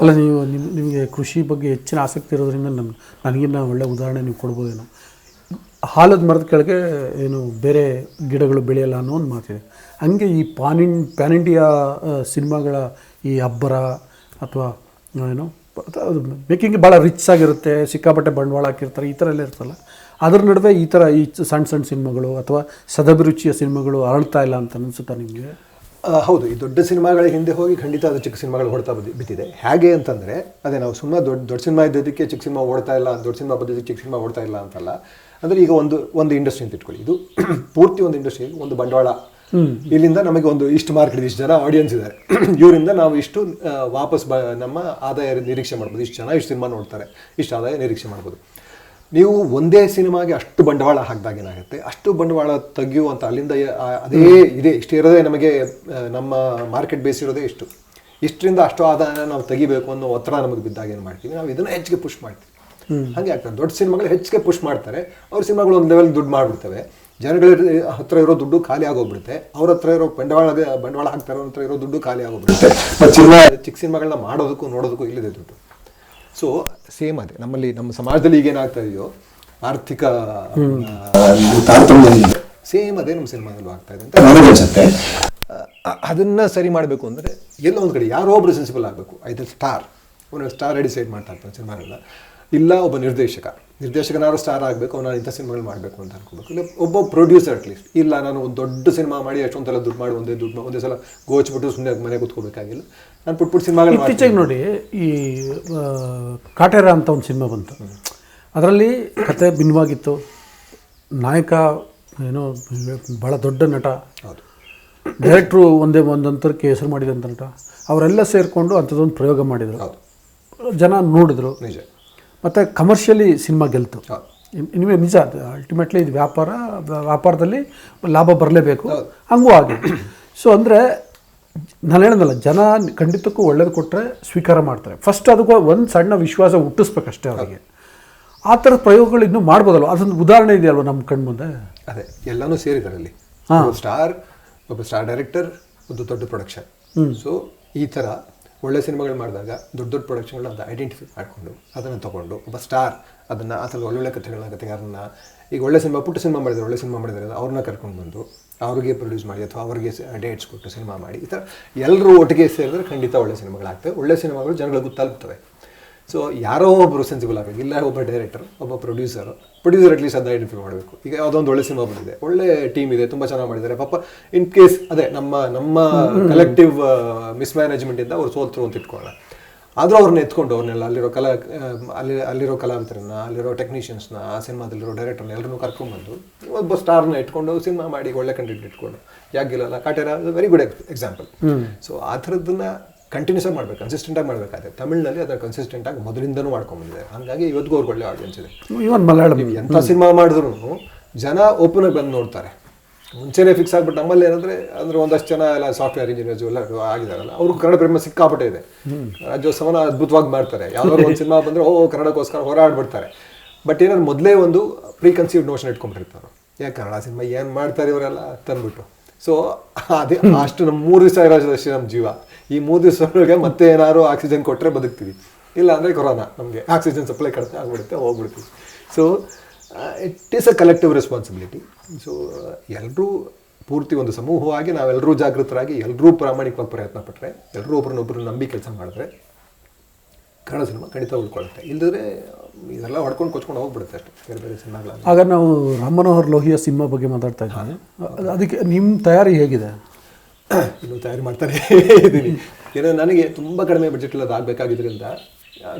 ಅಲ್ಲ, ನೀವು ನಿಮಗೆ ಕೃಷಿ ಬಗ್ಗೆ ಹೆಚ್ಚಿನ ಆಸಕ್ತಿ ಇರೋದ್ರಿಂದ ನನಗಿನ್ನ ಒಳ್ಳೆ ಉದಾಹರಣೆ ನೀವು ಕೊಡ್ಬೋದೇನೋ. ಆಲದ ಮರದ ಕೆಳಗೆ ಏನು ಬೇರೆ ಗಿಡಗಳು ಬೆಳೆಯಲ್ಲ ಅನ್ನೋ ಒಂದು ಮಾತಿದೆ. ಹಂಗೆ ಈ ಪ್ಯಾನ್ ಇಂಡಿಯಾ ಸಿನಿಮಾಗಳ ಈ ಅಬ್ಬರ ಅಥವಾ ಏನು ಮೇಕಿಂಗ್ ಭಾಳ ರಿಚ್ ಆಗಿರುತ್ತೆ, ಸಿಕ್ಕಾಪಟ್ಟೆ ಬಂಡವಾಳ ಹಾಕಿರ್ತಾರೆ, ಈ ಥರ ಎಲ್ಲ ಇರ್ತಲ್ಲ. ಅದ್ರ ನಡುವೆ ಈ ಥರ ಈ ಸಣ್ಣ ಸಣ್ಣ ಸಿನಿಮಾಗಳು ಅಥವಾ ಸದಭಿರುಚಿಯ ಸಿನಿಮಾಗಳು ಅರಳ್ತಾ ಇಲ್ಲ ಅಂತ ಅನಿಸುತ್ತಾ ನಿಮಗೆ? ಹೌದು, ಈ ದೊಡ್ಡ ಸಿನಿಮಾಗಳ ಹಿಂದೆ ಹೋಗಿ ಖಂಡಿತ ಅದು ಚಿಕ್ಕ ಸಿನಿಮಾಗಳು ಹೊಡ್ತಾ ಬಿದ್ದಿದೆ. ಹೇಗೆ ಅಂತಂದರೆ ಅದೇ ನಾವು ಸುಮ್ಮನೆ ದೊಡ್ಡ ಸಿನಿಮಾ ಇದ್ದದಕ್ಕೆ ಚಿಕ್ಕ ಸಿನಿಮಾ ಓಡ್ತಾ ಇಲ್ಲ, ದೊಡ್ಡ ಸಿನಿಮಾ ಬದ್ದದಕ್ಕೆ ಚಿಕ್ಕ ಸಿನಿಮಾ ಓಡ್ತಾ ಇಲ್ಲ ಅಂತಲ್ಲ. ಅಂದರೆ ಈಗ ಒಂದು ಇಂಡಸ್ಟ್ರಿ ಅಂತ ಇಟ್ಕೊಳ್ಳಿ, ಇದು ಪೂರ್ತಿ ಒಂದು ಇಂಡಸ್ಟ್ರಿ, ಒಂದು ಬಂಡವಾಳ. ಇಲ್ಲಿಂದ ನಮಗೆ ಒಂದು ಇಷ್ಟು ಮಾರ್ಕೆಟ್ ಇದೆ, ಇಷ್ಟು ಜನ ಆಡಿಯನ್ಸ್ ಇದ್ದಾರೆ, ಇವರಿಂದ ನಾವು ಇಷ್ಟು ವಾಪಸ್ ನಮ್ಮ ಆದಾಯ ನಿರೀಕ್ಷೆ ಮಾಡ್ಬೋದು, ಇಷ್ಟು ಜನ ಇಷ್ಟು ಸಿನಿಮಾ ನೋಡ್ತಾರೆ, ಇಷ್ಟು ಆದಾಯ ನಿರೀಕ್ಷೆ ಮಾಡ್ಬೋದು. ನೀವು ಒಂದೇ ಸಿನಿಮಾಗೆ ಅಷ್ಟು ಬಂಡವಾಳ ಹಾಕಿದಾಗ ಏನಾಗುತ್ತೆ, ಅಷ್ಟು ಬಂಡವಾಳ ತೆಗೆಯುವಂಥ ಅಲ್ಲಿಂದ ಅದೇ ಇದೆ, ಇಷ್ಟು ಇರೋದೇ ನಮಗೆ ನಮ್ಮ ಮಾರ್ಕೆಟ್ ಬೇಸ್ ಇರೋದೇ ಇಷ್ಟರಿಂದ ಅಷ್ಟು ಆದಾಯನ ನಾವು ತೆಗಿಬೇಕು ಅನ್ನೋ ಒತ್ತಡ ನಮಗೆ ಬಿದ್ದಾಗ ಏನು ಮಾಡ್ತೀವಿ, ನಾವು ಇದನ್ನು ಹೆಚ್ಚಿಗೆ ಪುಷ್ ಮಾಡ್ತೀವಿ. ಹಾಗೆ ಆಗ್ತದೆ. ದೊಡ್ಡ ಸಿನಿಮಾಗಳು ಹೆಚ್ಚಿಗೆ ಪುಷ್ ಮಾಡ್ತಾರೆ, ಅವ್ರ ಸಿನಿಮಾಗಳು ಒಂದು ಲೆವೆಲ್ ದುಡ್ಡು ಮಾಡಿಬಿಡ್ತವೆ, ಜನಗಳ ಹತ್ರ ಇರೋ ದುಡ್ಡು ಖಾಲಿ ಆಗೋಗ್ಬಿಡುತ್ತೆ, ಅವ್ರ ಹತ್ರ ಇರೋ ಬಂಡವಾಳ ಹಾಕ್ತಾರೆ, ಅವ್ರ ಹತ್ರ ಇರೋ ದುಡ್ಡು ಖಾಲಿ ಆಗೋಗ್ಬಿಡುತ್ತೆ. ಚಿಕ್ಕ ಸಿನಿಮಾಗಳನ್ನ ಮಾಡೋದಕ್ಕೂ ನೋಡೋದಕ್ಕೂ ಇಲ್ಲಿದೆ ದುಡ್ಡು. ಸೊ ಸೇಮ್ ಅದೇ ನಮ್ಮ ಸಮಾಜದಲ್ಲಿ ಈಗೇನಾಗ್ತಾ ಇದೆಯೋ ಆರ್ಥಿಕ ತಾರತಮ್ಯ ಸೇಮ್ ಅದೇ ನಮ್ಮ ಸಿನಿಮಾದಲ್ಲೂ ಆಗ್ತಾ ಇದೆ ಅಂತ ನನಗೆ ಅನ್ಸುತ್ತೆ. ಅದನ್ನ ಸರಿ ಮಾಡಬೇಕು ಅಂದರೆ ಎಲ್ಲೋ ಒಂದು ಕಡೆ ಯಾರೋ ಒಬ್ರು ಸೆನ್ಸಿಬಲ್ ಆಗಬೇಕು. ಐದು ಸ್ಟಾರ್ ಡಿಸೈಡ್ ಮಾಡ್ತಾ ಇರ್ತಾನೆ ಸಿನಿಮಾಗಳನ್ನ, ಇಲ್ಲ ಒಬ್ಬ ನಿರ್ದೇಶಕನಾದ್ರು ಸ್ಟಾರ್ ಆಗಬೇಕು, ನಾನು ಇಂಥ ಸಿನಿಮಾಗಳು ಮಾಡಬೇಕು ಅಂತ ಅನ್ಕೋಬೇಕು. ಇಲ್ಲ ಒಬ್ಬ ಪ್ರೊಡ್ಯೂಸರ್ ಅಟ್ಲೀಸ್ಟ್, ಇಲ್ಲ ನಾನು ಒಂದು ದೊಡ್ಡ ಸಿನಿಮಾ ಮಾಡಿ ಅಷ್ಟೊಂದೆಲ್ಲ ದುಡ್ಡು ಮಾಡಿ ಒಂದೇ ಸಲ ಗೋಚ್ಬಿಟ್ಟು ಸುಮ್ಮನೆ ಮನೆ ಕೂತ್ಕೋಬೇಕಾಗಿಲ್ಲ, ನಾನು ಪುಟ್ ಸಿನಿಮಾಗಳು. ಇತ್ತೀಚೆಗೆ ನೋಡಿ, ಈ ಕಾಟೇರ ಅಂತ ಒಂದು ಸಿನಿಮಾ ಬಂತು, ಅದರಲ್ಲಿ ಕತೆ ಭಿನ್ನವಾಗಿತ್ತು, ನಾಯಕ ಏನೋ ಭಾಳ ದೊಡ್ಡ ನಟ, ಡೈರೆಕ್ಟ್ರು ಒಂದಂತರಕ್ಕೆ ಹೆಸರು ಮಾಡಿದಂಥ ನಟ, ಅವರೆಲ್ಲ ಸೇರಿಕೊಂಡು ಅಂಥದ್ದೊಂದು ಪ್ರಯೋಗ ಮಾಡಿದರು, ಜನ ನೋಡಿದ್ರು, ನಿಜ. ಮತ್ತು ಕಮರ್ಷಿಯಲಿ ಸಿನಿಮಾ ಗೆಲ್ತು. ನಿಮಗೆ ನಿಜ, ಅದು ಅಲ್ಟಿಮೇಟ್ಲಿ ಇದು ವ್ಯಾಪಾರದಲ್ಲಿ ಲಾಭ ಬರಲೇಬೇಕು, ಹಂಗೂ ಆಗಿದೆ. ಸೊ ಅಂದರೆ ನಾನು ಹೇಳೋದಲ್ಲ, ಜನ ಖಂಡಿತಕ್ಕೂ ಒಳ್ಳೇದು ಕೊಟ್ಟರೆ ಸ್ವೀಕಾರ ಮಾಡ್ತಾರೆ. ಫಸ್ಟ್ ಅದಕ್ಕೂ ಒಂದು ಸಣ್ಣ ವಿಶ್ವಾಸ ಹುಟ್ಟಿಸ್ಬೇಕಷ್ಟೇ ಅವರಿಗೆ. ಆ ಥರದ ಪ್ರಯೋಗಗಳು ಇನ್ನೂ ಮಾಡ್ಬೋದಲ್ವ? ಅದೊಂದು ಉದಾಹರಣೆ ಇದೆಯಲ್ವ ನಮ್ಮ ಕಣ್ಮುಂದೆ. ಅದೇ ಎಲ್ಲನೂ ಸೇರಿದ್ದಾರೆ ಅಲ್ಲಿ. ಒಬ್ಬ ಸ್ಟಾರ್ ಡೈರೆಕ್ಟರ್, ಒಂದು ದೊಡ್ಡ ಪ್ರೊಡಕ್ಷನ್. ಸೊ ಈ ಥರ ಒಳ್ಳೆ ಸಿನಿಮಾಗಳು ಮಾಡಿದಾಗ ದೊಡ್ಡ ಪ್ರೊಡಕ್ಷನ್ಗಳನ್ನ ಅದು ಐಡೆಂಟಿಫೈ ಮಾಡಿಕೊಂಡು ಅದನ್ನು ತೊಗೊಂಡು ಒಬ್ಬ ಸ್ಟಾರ್ ಅದನ್ನು ಆ ಥರ ಒಳ್ಳೊಳ್ಳೆ ಕಥೆಗಾರನ್ನ, ಈಗ ಪುಟ್ಟ ಸಿನಿಮಾ ಮಾಡಿದ್ದಾರೆ ಅವ್ರನ್ನ ಕರ್ಕೊಂಡು ಬಂದು ಅವ್ರಿಗೆ ಪ್ರೊಡ್ಯೂಸ್ ಮಾಡಿ ಅಥವಾ ಅವ್ರಿಗೆ ಡೇಟ್ಸ್ ಕೊಟ್ಟು ಸಿನಿಮಾ ಮಾಡಿ, ಈ ಥರ ಎಲ್ಲರೂ ಒಟ್ಟಿಗೆ ಸೇರಿದ್ರೆ ಖಂಡಿತ ಒಳ್ಳೆ ಸಿನಿಮಾಗಳಾಗ್ತವೆ. ಒಳ್ಳೆ ಸಿನಿಮಾಗಳು ಜನಗಳಿಗೆ ತಲುಪ್ತವೆ. ಸೊ ಯಾರೋ ಒಬ್ಬರು ಸೆನ್ಸಿಬಲ್ ಆಗಬೇಕು, ಇಲ್ಲ ಒಬ್ಬ ಡೈರೆಕ್ಟರ್, ಒಬ್ಬ ಪ್ರೊಡ್ಯೂಸರ್ ಅಟ್ಲೀಸ್ಟ್ ಅದನ್ನ ಐಡೆಂಟಿಫೈ ಮಾಡಬೇಕು. ಈಗ ಯಾವುದೋ ಒಂದು ಒಳ್ಳೆ ಸಿನಿಮಾ ಬಂದಿದೆ, ಒಳ್ಳೆ ಟೀಮ್ ಇದೆ, ತುಂಬ ಚೆನ್ನಾಗಿ ಮಾಡಿದ್ದಾರೆ, ಪಾಪ ಇನ್ ಕೇಸ್ ಅದೇ ನಮ್ಮ ಕಲೆಕ್ಟಿವ್ ಮಿಸ್ಮ್ಯಾನೇಜ್ಮೆಂಟಿಂದ ಅವ್ರು ಸೋಲ್ತರು ಅಂತ ಇಟ್ಕೊಳ್ಳೋಣ. ಆದರೂ ಅವ್ರನ್ನ ಎತ್ಕೊಂಡು ಅವ್ರನ್ನೆಲ್ಲ ಅಲ್ಲಿರೋ ಕಲಾವಿದರನ್ನ, ಅಲ್ಲಿರೋ ಟೆಕ್ನಿಷಿಯನ್ಸ್ನ, ಆ ಸಿನಿಮಾದಲ್ಲಿರೋ ಡೈರೆಕ್ಟರ್ನ ಎಲ್ಲರನ್ನೂ ಕರ್ಕೊಂಡ್ಬಂದು ಒಬ್ಬ ಸ್ಟಾರ್ನ ಇಟ್ಕೊಂಡು ಸಿನಿಮಾ ಮಾಡಿ ಒಳ್ಳೆ ಕಂಟೆಂಟ್ ಇಟ್ಕೊಂಡು ಯಾಕಿಲ್ಲ Kaatera very good example. So ಆ ಥರದ್ದನ್ನ ಕಂಟಿನ್ಯೂಸ್ ಆಗಿ ಮಾಡಬೇಕು, ಕನ್ಸಿಸ್ಟೆಂಟಾಗಿ ಮಾಡಬೇಕಾದ್ರೆ ತಮಿಳಿನಲ್ಲಿ ಅದನ್ನು ಕನ್ಸಿಸ್ಟೆಂಟಾಗಿ ಮೊದಲಿಂದನೂ ಮಾಡ್ಕೊಂಡ್ಬಂದಿದೆ. ಹಾಗಾಗಿ ಇವತ್ತಿಗೂ ಅವ್ರಿಗೆ ಒಳ್ಳೆ ಆಡಿಯನ್ಸ್ ಇದೆ. ಇವನ್ ಮಲಯಾಳಂ ಎಂಥ ಸಿನಿಮಾ ಮಾಡಿದ್ರು ಜನ ಓಪನ್ ಆಗಿ ಬಂದು ನೋಡ್ತಾರೆ. ಮುಂಚೆನೇ ಫಿಕ್ಸ್ ಆಗ್ಬಿಟ್ಟು ನಮ್ಮಲ್ಲಿ ಅಂದರೆ ಒಂದಷ್ಟು ಜನ ಎಲ್ಲ ಸಾಫ್ಟ್ವೇರ್ ಇಂಜಿನಿಯರ್ಸ್ ಎಲ್ಲ ಆಗಿದಾರಲ್ಲ, ಅವ್ರಿಗೆ ಕನ್ನಡ ಪ್ರೇಮ ಸಿಕ್ಕಾಪಟ್ಟೆ ಇದೆ. ರಾಜ್ಯೋತ್ಸವನ ಅದ್ಭುತವಾಗಿ ಮಾಡ್ತಾರೆ. ಯಾವ್ದಾದ್ರು ಒಂದು ಸಿನಿಮಾ ಬಂದರೆ ಕನ್ನಡಕ್ಕೋಸ್ಕರ ಹೋರಾಡ್ಬಿಡ್ತಾರೆ. ಬಟ್ ಏನಾದ್ರು ಮೊದಲೇ ಒಂದು ಪ್ರೀ ಕನ್ಸೀವ್ಡ್ ನೋಷನ್ ಇಟ್ಕೊಂಡ್ಬಿಟ್ಟಿರ್ತಾರೆ, ಯಾಕೆ ಕನ್ನಡ ಸಿನಿಮಾ ಏನು ಮಾಡ್ತಾರೆ ಇವರೆಲ್ಲ ತಂದ್ಬಿಟ್ಟು. ಸೊ ಅದೇ ಅಷ್ಟು ನಮ್ಮ 3 ದಿವಸ ಇರೋದಷ್ಟೇ ನಮ್ಮ ಜೀವ. ಈ 3 ದಿವಸಗಳಿಗೆ ಮತ್ತೆ ಏನಾದ್ರು ಆಕ್ಸಿಜನ್ ಕೊಟ್ಟರೆ ಬದುಕ್ತೀವಿ, ಇಲ್ಲ ಅಂದರೆ ಕೊರೋನಾ ನಮಗೆ ಆಕ್ಸಿಜನ್ ಸಪ್ಲೈ ಕಡಿಮೆ ಆಗ್ಬಿಡುತ್ತೆ, ಹೋಗ್ಬಿಡ್ತೀವಿ. So it is a collective responsibility. So ಎಲ್ಲರೂ ಪೂರ್ತಿ ಒಂದು ಸಮೂಹವಾಗಿ ನಾವೆಲ್ಲರೂ ಜಾಗೃತರಾಗಿ ಎಲ್ಲರೂ ಪ್ರಾಮಾಣಿಕವಾಗಿ ಪ್ರಯತ್ನ ಪಟ್ಟರೆ, ಎಲ್ಲರೂ ಒಬ್ರನ್ನೊಬ್ಬರು ನಂಬಿ ಕೆಲಸ ಮಾಡಿದ್ರೆ ಕನ್ನಡ ಸಿನಿಮಾ ಖಂಡಿತ ಉಳ್ಕೊಳ್ಳುತ್ತೆ. ಇಲ್ಲದ್ರೆ ಇದೆಲ್ಲ ಹೊಡ್ಕೊಂಡು ಕೊಚ್ಕೊಂಡು ಹೋಗ್ಬಿಡುತ್ತೆ ಅಷ್ಟೇ ಬೇರೆ ಬೇರೆ ಸಿನಿಮಾಗಳ. ಆಗ ನಾವು ರಾಮ್ ಮನೋಹರ್ ಲೋಹಿಯಾ ಸಿನಿಮಾ ಬಗ್ಗೆ ಮಾತಾಡ್ತಾ ಇದ್ದೀವಿ. ಅದಕ್ಕೆ ನಿಮ್ಮ ತಯಾರಿ ಹೇಗಿದೆ? ಇನ್ನೂ ತಯಾರಿ ಮಾಡ್ತಾನೆ ಇದ್ದೀನಿ. ಏನೋ ನನಗೆ ತುಂಬ ಕಡಿಮೆ ಬಜೆಟಲ್ಲಿ ಅದು ಆಗಬೇಕಾಗಿದ್ದರಿಂದ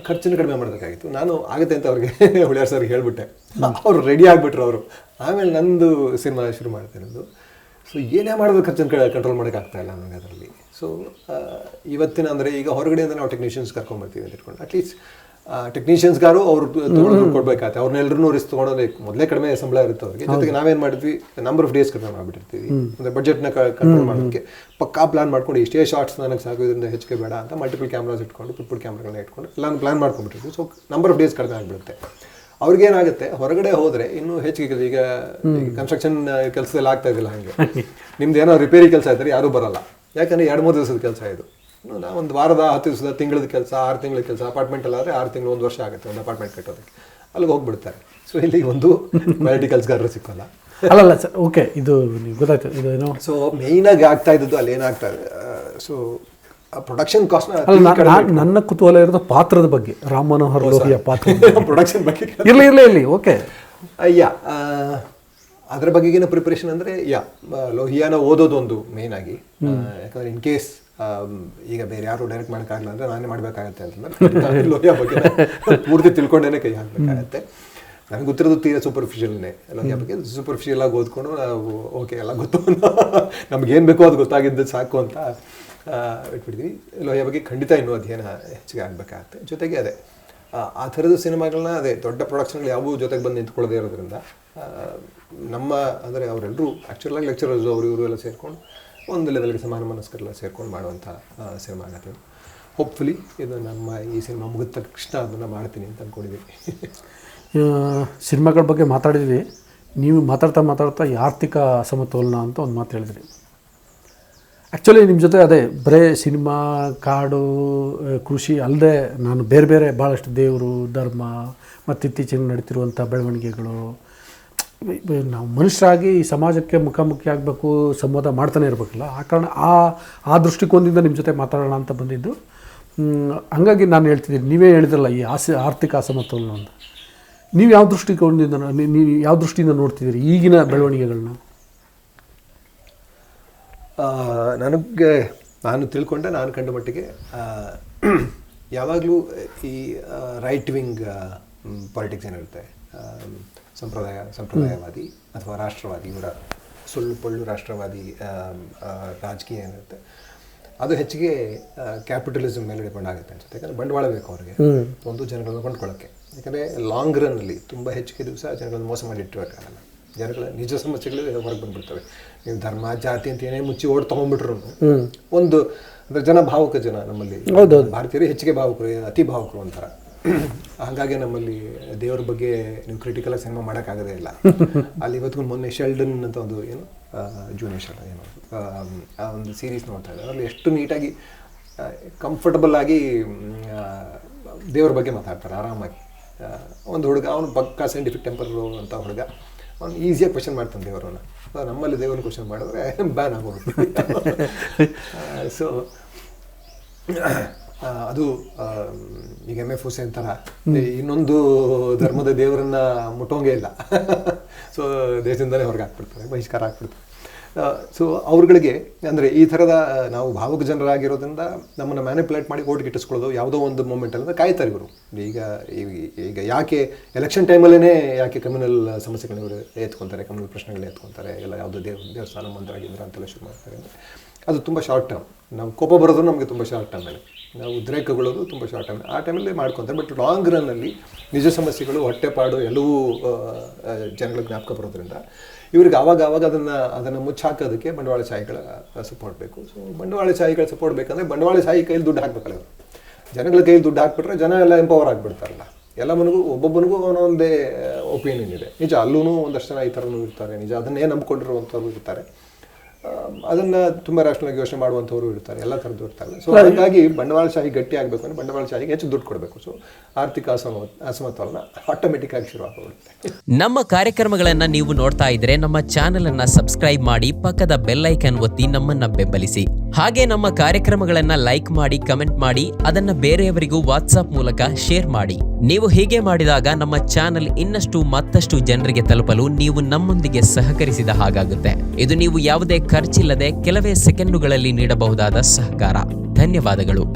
ಖರ್ಚನ್ನು ಕಡಿಮೆ ಮಾಡಬೇಕಾಗಿತ್ತು. ನಾನು ಆಗುತ್ತೆ ಅಂತ ಅವ್ರಿಗೆ ಹುಳಿಯಾರ್ ಸರ್ಗೆ ಹೇಳಿಬಿಟ್ಟೆ, ಅವರು ರೆಡಿ ಆಗಿಬಿಟ್ರು ಅವರು. ಆಮೇಲೆ ನಂದು ಸಿನಿಮಾ ಶುರು ಮಾಡ್ತೇನೆ ಅದು. ಸೊ ಏನೇ ಮಾಡೋದು ಖರ್ಚನ್ನು ಕಂಟ್ರೋಲ್ ಮಾಡೋಕ್ಕಾಗ್ತಾಯಿಲ್ಲ ನನಗೆ ಅದರಲ್ಲಿ. ಸೊ ಇವತ್ತಿನ ಅಂದರೆ ಈಗ ಹೊರಗಡೆಯಿಂದ ನಾವು ಟೆಕ್ನಿಷಿಯನ್ಸ್ ಕರ್ಕೊಂಡ್ಬರ್ತೀವಿ ಅಂತ ಇಟ್ಕೊಂಡು ಅಟ್ಲೀಸ್ಟ್ ಟೆಕ್ನಿಷಿಯನ್ಸ್ಗಾರು ಅವರು ತೊಗೊಂಡು ಕೊಡ್ಬೇಕಾಗುತ್ತೆ. ಅವ್ರನ್ನೆಲ್ಲರೂ ರಿಸ್ಕ್ ತೊಗೊಂಡೋದೇ ಮೊದಲೇ ಕಡಿಮೆ ಸಂಬಳ ಇರುತ್ತೆ ಅವ್ರಿಗೆ. ಜೊತೆಗೆ ನಾವೇನು ಮಾಡಿದ್ವಿ, ನಂಬರ್ ಆಫ್ ಡೇಸ್ ಕಡಿಮೆ ಮಾಡಿಬಿಟ್ಟಿರ್ತೀವಿ. ಅಂದರೆ ಬಜೆಟ್ನ ಕಂಟ್ರೋಲ್ ಮಾಡೋದಕ್ಕೆ ಪಕ್ಕಾ ಪ್ಲಾನ್ ಮಾಡ್ಕೊಂಡು ಇಷ್ಟೇ ಶಾರ್ಟ್ಸ್ ನನಗೆ ಸಾಕು, ಇದರಿಂದ ಹೆಚ್ಚಿಗೆ ಬೇಡ ಅಂತ ಮಲ್ಟಿಪಲ್ ಕ್ಯಾಮ್ರಾಸ್ ಇಟ್ಕೊಂಡು ಪುಟ್ ಕ್ಯಾಮ್ರಾಗಳನ್ನ ಇಟ್ಕೊಂಡು ಎಲ್ಲಾನು ಪ್ಲಾನ್ ಮಾಡ್ಕೊಂಡ್ಬಿಟ್ಟಿರ್ತೀವಿ. ಸೊ ನಂಬರ್ ಆಫ್ ಡೇಸ್ ಕಡಿಮೆ ಆಗಿಬಿಡುತ್ತೆ. ಅವ್ರಿಗೇನಾಗುತ್ತೆ, ಹೊರಗಡೆ ಹೋದರೆ ಇನ್ನೂ ಹೆಚ್ಚಿಗೆ ಈಗ ಕನ್ಸ್ಟ್ರಕ್ಷನ್ ಕೆಲಸದಲ್ಲಿ ಆಗ್ತಾ ಇದ್ದಿಲ್ಲ ಹಾಗೆ. ನಿಮ್ದು ಏನೋ ರಿಪೇರಿ ಕೆಲಸ ಇದ್ದರೆ ಯಾರೂ ಬರಲ್ಲ, ಯಾಕಂದರೆ 2-3 ದಿವಸದ ಕೆಲಸ ಇದು. ಒಂದು ವಾರದ 10 ದಿವಸದ ತಿಂಗಳದ ಕೆಲಸ 6 ತಿಂಗಳ ಕೆಲಸ ಅಪಾರ್ಟ್ಮೆಂಟ್ ಅಲ್ಲಾದರೆ 6 ತಿಂಗಳು 1 ವರ್ಷ ಆಗುತ್ತೆ ಒಂದು ಅಪಾರ್ಟ್ಮೆಂಟ್ ಕಟ್ಟೋದಕ್ಕೆ, ಅಲ್ಲಿಗೆ ಹೋಗ್ಬಿಡ್ತಾರೆ. ಸೊ ಇಲ್ಲಿ ಒಂದು ಕ್ವಾಲಿಟಿ ಕೆಲಸಗಾರರು ಸಿಕ್ಕಲ್ಲ. ಅಲ್ಲಲ್ಲ ಸರ್, ಓಕೆ, ಇದು ನೀವು ಗೊತ್ತಾಯ್ತು ಇದು ಏನೋ. ಸೊ ಮೇಯ್ನಾಗಿ ಆಗ್ತಾ ಇದ್ದದ್ದು ಅಲ್ಲಿ ಏನಾಗ್ತಾ ಇದೆ, ಸೊ ಪ್ರೊಡಕ್ಷನ್ ಕಾಸ್ಟ್ನ ನನ್ನ ಕುತೂಹಲ ಇರೋದು ಪಾತ್ರದ ಬಗ್ಗೆ, ರಾಮ್ ಮನೋಹರ್ ಲೋಹಿಯಾ ಪಾತ್ರ ಪ್ರೊಡಕ್ಷನ್ ಬಗ್ಗೆ ಇರಲಿ ಓಕೆ. ಅದರ ಬಗೆಗಿನ ಪ್ರಿಪ್ರೇಷನ್ ಅಂದರೆ ಲೋಹಿಯಾನ ಓದೋದೊಂದು ಮೇಯ್ನ್ ಆಗಿ. ಯಾಕಂದರೆ ಇನ್ ಕೇಸ್ ಈಗ ಬೇರೆ ಯಾರು ಡೈರೆಕ್ಟ್ ಮಾಡೋಕ್ಕಾಗಲ್ಲ ಅಂದರೆ ನಾನೇ ಮಾಡಬೇಕಾಗತ್ತೆ ಅಂತಂದ್ರೆ ಲೋಹಿಯಾ ಬಗ್ಗೆ ಪೂರ್ತಿ ತಿಳ್ಕೊಂಡೇನೆ ಕೈ ಹಾಕಬೇಕಾಗತ್ತೆ. ನನಗೆ ಗೊತ್ತಿರೋದು ತೀರಾ ಸೂಪರ್ಫಿಷಿಯಲ್ನೇ. ಲೋಹಿಯಾ ಬಗ್ಗೆ ಸೂಪರ್ಫಿಷಿಯಲ್ ಆಗಿ ಓದ್ಕೊಂಡು ನಾವು ಓಕೆ ಎಲ್ಲ ಗೊತ್ತು, ನಮಗೇನು ಬೇಕೋ ಅದು ಗೊತ್ತಾಗಿದ್ದು ಸಾಕು ಅಂತ ಇಟ್ಬಿಡ್ತೀವಿ. ಲೋಹಿಯಾ ಬಗ್ಗೆ ಖಂಡಿತ ಇನ್ನೂ ಅಧ್ಯಯನ ಹೆಚ್ಚಿಗೆ ಆಗಬೇಕಾಗತ್ತೆ. ಜೊತೆಗೆ ಅದೇ ಆ ಥರದ ಸಿನಿಮಾಗಳನ್ನ ಅದೇ ದೊಡ್ಡ ಪ್ರೊಡಕ್ಷನ್ಗಳು ಯಾವುವು ಜೊತೆಗೆ ಬಂದು ನಿಂತ್ಕೊಳ್ಳೋದೇ ಇರೋದ್ರಿಂದ ನಮ್ಮ ಅಂದರೆ ಅವರೆಲ್ಲರೂ ಆ್ಯಕ್ಚುಲಾಗಿ ಲೆಕ್ಚರರ್ಸು ಅವರು ಇವರು ಎಲ್ಲ ಸೇರಿಕೊಂಡು ಒಂದು ಲೆವೆಲ್ಗೆ ಸಮಾನ ಮನಸ್ಕರೆಲ್ಲ ಸೇರ್ಕೊಂಡು ಮಾಡುವಂಥ ಸಿನಿಮಾ ಆಗತ್ತೆ. ಹೋಪ್ಫುಲಿ ಇದು ನಮ್ಮ ಈ ಸಿನಿಮಾ ಮುಗಿದ ತಕ್ಷಣ ಅದನ್ನು ಮಾಡ್ತೀನಿ ಅಂತ ಅಂದ್ಕೊಂಡಿದ್ದೀನಿ. ಸಿನಿಮಾಗಳ ಬಗ್ಗೆ ಮಾತಾಡಿದ್ವಿ, ನೀವು ಮಾತಾಡ್ತಾ ಈ ಆರ್ಥಿಕ ಅಸಮತೋಲನ ಅಂತ ಒಂದು ಮಾತು ಹೇಳಿದ್ರಿ. ಆ್ಯಕ್ಚುಲಿ ನಿಮ್ಮ ಜೊತೆ ಅದೇ ಬರೀ ಸಿನಿಮಾ, ಕಾಡು, ಕೃಷಿ ಅಲ್ಲದೆ ನಾನು ಬೇರೆ ಬೇರೆ ಭಾಳಷ್ಟು ದೇವರು, ಧರ್ಮ ಮತ್ತು ಇತ್ತೀಚೆಗೆ ನಡೀತಿರುವಂಥ ಬೆಳವಣಿಗೆಗಳು, ನಾವು ಮನುಷ್ಯರಾಗಿ ಈ ಸಮಾಜಕ್ಕೆ ಮುಖಾಮುಖಿ ಆಗಬೇಕು, ಸಂವಾದ ಮಾಡ್ತಾನೆ ಇರಬೇಕಲ್ಲ, ಆ ಕಾರಣ ಆ ದೃಷ್ಟಿಕೋನದಿಂದ ನಿಮ್ಮ ಜೊತೆ ಮಾತಾಡೋಣ ಅಂತ ಬಂದಿದ್ದು. ಹಾಗಾಗಿ ನಾನು ಹೇಳ್ತಿದ್ದೀನಿ, ನೀವೇ ಹೇಳಿದ್ರಲ್ಲ ಈ ಆರ್ಥಿಕ ಅಸಮತೋಲನ ಅಂತ, ನೀವು ಯಾವ ದೃಷ್ಟಿಕೋನದಿಂದ ನೀವು ಯಾವ ದೃಷ್ಟಿಯಿಂದ ನೋಡ್ತಿದ್ದೀರಿ ಈಗಿನ ಬೆಳವಣಿಗೆಗಳನ್ನ? ನಾನು ತಿಳ್ಕೊಂಡೆ, ನಾನು ಕಂಡ ಮಟ್ಟಿಗೆ ಯಾವಾಗಲೂ ಈ ರೈಟ್ ವಿಂಗ್ ಪಾಲಿಟಿಕ್ಸ್ ಏನಿರುತ್ತೆ, ಸಂಪ್ರದಾಯವಾದಿ ಅಥವಾ ರಾಷ್ಟ್ರವಾದಿ, ಇವರ ಸುಳ್ಳು ಪೊಳ್ಳು ರಾಷ್ಟ್ರವಾದಿ ರಾಜಕೀಯ ಏನಿರುತ್ತೆ ಅದು ಹೆಚ್ಚಿಗೆ ಕ್ಯಾಪಿಟಲಿಸಮ್ ಮೇಲೆ ಡಿಪೆಂಡ್ ಆಗುತ್ತೆ ಅನ್ಸುತ್ತೆ. ಯಾಕಂದರೆ ಬಂಡವಾಳ ಬೇಕು ಅವ್ರಿಗೆ ಒಂದು ಜನಗಳನ್ನ ಕೊಂಡ್ಕೊಳ್ಳೋಕ್ಕೆ. ಯಾಕಂದರೆ ಲಾಂಗ್ ರನ್ನಲ್ಲಿ ತುಂಬ ಹೆಚ್ಚಿಗೆ ದಿವಸ ಜನಗಳನ್ನ ಮೋಸ ಮಾಡಿ ಇಟ್ಟಿರೋಕ್ಕಾಗಲ್ಲ. ಜನಗಳ ನಿಜ ಸಮಸ್ಯೆಗಳು ಹೊರಗೆ ಬಂದುಬಿಡ್ತವೆ. ನೀವು ಧರ್ಮ ಜಾತಿ ಅಂತ ಏನೇ ಮುಚ್ಚಿ ಓಡ್ ತೊಗೊಂಡ್ಬಿಟ್ರು ಒಂದು ಅಂದರೆ ಜನ ಭಾವುಕ ಜನ ನಮ್ಮಲ್ಲಿ. ಭಾರತೀಯರು ಹೆಚ್ಚಿಗೆ ಭಾವುಕರು, ಅತಿ ಭಾವುಕರು ಒಂಥರ. ಹಾಗಾಗಿ ನಮ್ಮಲ್ಲಿ ದೇವ್ರ ಬಗ್ಗೆ ನೀವು ಕ್ರಿಟಿಕಲ್ ಆಗಿ ಸಿನಿಮಾ ಮಾಡೋಕ್ಕಾಗೋದೇ ಇಲ್ಲ. ಅಲ್ಲಿ ಇವತ್ತು ಮೊನ್ನೆ ಶೆಲ್ಡನ್ ಅಂತ ಒಂದು ಏನು ಜೂನಿಯರ್ ಶೆಲ್ಡನ್ ಏನೋ ಆ ಒಂದು ಸೀರೀಸ್ ನೋಡ್ತಾ ಇದ್ದಾರೆ. ಅಲ್ಲಿ ಎಷ್ಟು ನೀಟಾಗಿ ಕಂಫರ್ಟಬಲ್ ಆಗಿ ದೇವ್ರ ಬಗ್ಗೆ ಮಾತಾಡ್ತಾರೆ ಆರಾಮಾಗಿ. ಒಂದು ಹುಡುಗ ಅವನು ಪಕ್ಕಾ ಸೈಂಟಿಫಿಕ್ ಟೆಂಪರು ಅಂತ ಹುಡುಗ, ಅವ್ನು ಈಸಿಯಾಗಿ ಕ್ವಶನ್ ಮಾಡ್ತಾನೆ ದೇವರನ್ನ. ನಮ್ಮಲ್ಲಿ ದೇವರನ್ನ ಕ್ವಶನ್ ಮಾಡಿದ್ರೆ ಬ್ಯಾನ್ ಆಗೋಗುತ್ತೆ. ಸೊ ಅದು ಈಗ MF ಹುಸೇನ್ ಥರ ಇನ್ನೊಂದು ಧರ್ಮದ ದೇವರನ್ನ ಮುಟ್ಟೋಂಗೇ ಇಲ್ಲ. ಸೊ ದೇಶದಿಂದಲೇ ಹೊರಗೆ ಹಾಕ್ಬಿಡ್ತಾರೆ, ಬಹಿಷ್ಕಾರ ಹಾಕ್ಬಿಡ್ತಾರೆ. ಸೊ ಅವ್ರುಗಳಿಗೆ ಅಂದರೆ ಈ ಥರದ ನಾವು ಭಾವುಕ ಜನರಾಗಿರೋದ್ರಿಂದ ನಮ್ಮನ್ನು ಮ್ಯಾನಿಪುಲೇಟ್ ಮಾಡಿ ಓಟ್ ಗಿಟ್ಟಿಸ್ಕೊಳ್ಳೋದು ಯಾವುದೋ ಒಂದು ಮೂಮೆಂಟಲ್ಲಿ ಕಾಯ್ತಾರೆ ಇವರು. ಈಗ ಯಾಕೆ ಎಲೆಕ್ಷನ್ ಟೈಮಲ್ಲೇ ಯಾಕೆ ಕಮ್ಯುನಲ್ ಸಮಸ್ಯೆಗಳನ್ನ ಇವರು ಎತ್ಕೊತಾರೆ, ಕಮ್ಯುನಲ್ ಪ್ರಶ್ನೆಗಳನ್ನ ಎತ್ಕೊತಾರೆ, ಎಲ್ಲ ಯಾವುದೋ ದೇವಸ್ಥಾನ ಮಂದಿರಾಗಿದ್ರೆ ಅಂತೆಲ್ಲ ಶುರು ಮಾಡ್ತಾರೆ ಅಂದರೆ ಅದು ತುಂಬ ಶಾರ್ಟ್ ಟರ್ಮ್. ನಾವು ಕೋಪ ಬರೋದು ನಮಗೆ ತುಂಬ ಶಾರ್ಟ್ ಟರ್ಮಲ್ಲಿ, ನಾವು ಉದ್ರೇಕಗೊಳ್ಳೋದು ತುಂಬ ಶಾರ್ಟ್ ಟರ್ಮ್, ಆ ಟೈಮಲ್ಲಿ ಮಾಡ್ಕೊತಾರೆ. ಬಟ್ ಲಾಂಗ್ ರನ್ನಲ್ಲಿ ನಿಜ ಸಮಸ್ಯೆಗಳು, ಹೊಟ್ಟೆಪಾಡು ಎಲ್ಲವೂ ಜನಗಳ ಜ್ಞಾಪಕ ಬರೋದ್ರಿಂದ ಇವ್ರಿಗೆ ಆವಾಗ ಅದನ್ನು ಮುಚ್ಚಾಕೋದಕ್ಕೆ ಬಂಡವಾಳಶಾಹಿಗಳ ಸಪೋರ್ಟ್ ಬೇಕು. ಸೊ ಬಂಡವಾಳಶಾಹಿಗಳ ಸಪೋರ್ಟ್ ಬೇಕಂದರೆ ಬಂಡವಾಳಶಾಹಿ ಕೈಲಿ ದುಡ್ಡು ಹಾಕಬೇಕಲ್ಲ ಇವರು. ಜನಗಳ ಕೈಲಿ ದುಡ್ಡು ಹಾಕ್ಬಿಟ್ರೆ ಜನ ಎಲ್ಲ ಎಂಪವರ್ ಆಗಿಬಿಡ್ತಾರಲ್ಲ. ಒಬ್ಬೊಬ್ಬನಿಗೂ ಒಂದೊಂದೇ ಒಪಿನಿಯನ್ ಇದೆ. ನಿಜ ಅಲ್ಲೂ ಒಂದಷ್ಟು ಜನ ಈ ಥರನೂ ಇರ್ತಾರೆ, ನಿಜ ಅದನ್ನೇ ನಂಬ್ಕೊಂಡಿರುವಂಥವ್ರು ಇರ್ತಾರೆ, ಅದನ್ನು ತುಂಬ ರಾಷ್ಟ್ರವಾಗಿ ಯೋಚನೆ ಮಾಡುವಂಥವ್ರು ಇರ್ತಾರೆ, ಎಲ್ಲ ಥರದ್ದು ಇರ್ತಾರೆ. ಸೊ ಹಾಗಾಗಿ ಬಂಡವಾಳಶಾಹಿ ಗಟ್ಟಿ ಆಗಬೇಕು ಅಂದರೆ ಬಂಡವಾಳಶಾಹಿಗೆ ಹೆಚ್ಚು ದುಡ್ಡು ಕೊಡಬೇಕು. ಸೊ ಆರ್ಥಿಕ ಅಸಮತೋಲನ ಆಟೋಮೆಟಿಕ್ ಆಗಿ ಶುರು ಆಗೋಗುತ್ತೆ. ನಮ್ಮ ಕಾರ್ಯಕ್ರಮಗಳನ್ನು ನೀವು ನೋಡ್ತಾ ಇದ್ರೆ ನಮ್ಮ ಚಾನೆಲ್ ಅನ್ನ ಸಬ್ಸ್ಕ್ರೈಬ್ ಮಾಡಿ, ಪಕ್ಕದ ಬೆಲ್ ಐಕಾನ್ ಒತ್ತಿ ನಮ್ಮನ್ನ ಬೆಂಬಲಿಸಿ. ಹಾಗೆ ನಮ್ಮ ಕಾರ್ಯಕ್ರಮಗಳನ್ನ ಲೈಕ್ ಮಾಡಿ, ಕಮೆಂಟ್ ಮಾಡಿ, ಅದನ್ನ ಬೇರೆಯವರಿಗೂ ವಾಟ್ಸ್ಆಪ್ ಮೂಲಕ ಶೇರ್ ಮಾಡಿ. ನೀವು ಹೀಗೆ ಮಾಡಿದಾಗ ನಮ್ಮ ಚಾನೆಲ್ ಇನ್ನಷ್ಟು ಮತ್ತಷ್ಟು ಜನರಿಗೆ ತಲುಪಲು ನೀವು ನಮ್ಮೊಂದಿಗೆ ಸಹಕರಿಸಿದ ಹಾಗಾಗುತ್ತೆ. ಇದು ನೀವು ಯಾವುದೇ ಖರ್ಚಿಲ್ಲದೆ ಕೆಲವೇ ಸೆಕೆಂಡುಗಳಲ್ಲಿ ನೀಡಬಹುದಾದ ಸಹಕಾರ. ಧನ್ಯವಾದಗಳು.